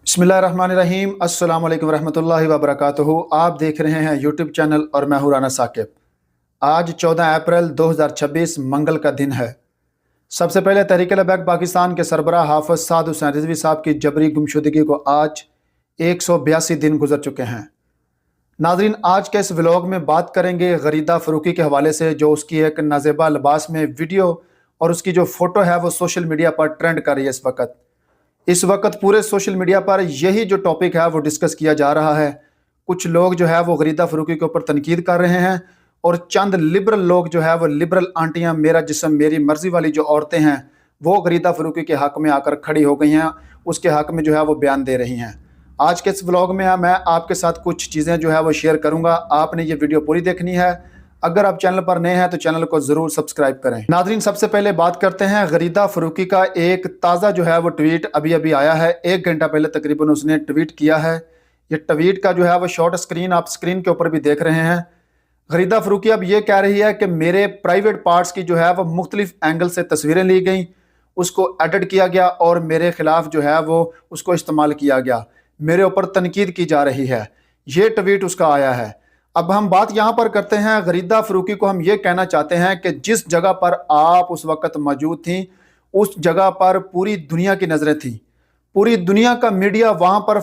बिस्मिल्लाहिर्रहमानिर्रहीम। अस्सलाम वालेकुम रहमतुल्लाहि व बरकातुहू। आप देख रहे हैं यूट्यूब चैनल और मैं हूं राना साकिब। आज 14 अप्रैल 2026 मंगल का दिन है। सबसे पहले तहरीक-ए-लबैक पाकिस्तान के सरबराह हाफ़िज़ साद हुसैन रिज़वी साहब की जबरी गुमशुदगी को आज 182 दिन गुजर चुके हैं। नाज़रीन, आज के इस व्लॉग में बात करेंगे गरीदा फ़रूकी के हवाले से, जो उसकी एक नाज़ेबा लिबास में वीडियो और उसकी जो फ़ोटो है वो सोशल मीडिया पर ट्रेंड कर रही है। इस वक्त पूरे सोशल मीडिया पर यही जो टॉपिक है वो डिस्कस किया जा रहा है। कुछ लोग जो है वो गरीदा फ़रूकी के ऊपर तनकीद कर रहे हैं और चंद लिबरल लोग जो है वो लिबरल आंटियां, मेरा जिस्म मेरी मर्ज़ी वाली जो औरतें हैं वो गरीदा फ़रूकी के हक़ में आकर खड़ी हो गई हैं, उसके हक़ में जो है वो बयान दे रही हैं। आज के इस व्लॉग में मैं आपके साथ कुछ चीज़ें जो है वो शेयर करूँगा। आपने ये वीडियो पूरी देखनी है। अगर आप चैनल पर नए हैं तो चैनल को ज़रूर सब्सक्राइब करें। नाज़रीन, सबसे पहले बात करते हैं गरीदा फ़रूकी का एक ताज़ा जो है वो ट्वीट अभी अभी आया है। 1 घंटा पहले तकरीबन उसने ट्वीट किया है। ये ट्वीट का जो है वो शॉर्ट स्क्रीन आप स्क्रीन के ऊपर भी देख रहे हैं। गरीदा फ़रूकी अब ये कह रही है कि मेरे प्राइवेट पार्ट्स की जो है वो मुख्तलिफ एंगल से तस्वीरें ली गई, उसको एडिट किया गया और मेरे खिलाफ जो है वो उसको इस्तेमाल किया गया, मेरे ऊपर तनकीद की जा रही है। ये ट्वीट उसका आया है। अब हम बात यहाँ पर करते हैं गरीदा फ़रूकी को। हम ये कहना चाहते हैं कि जिस जगह पर आप उस वक़्त मौजूद थी, उस जगह पर पूरी दुनिया की नज़रें थीं, पूरी दुनिया का मीडिया वहाँ पर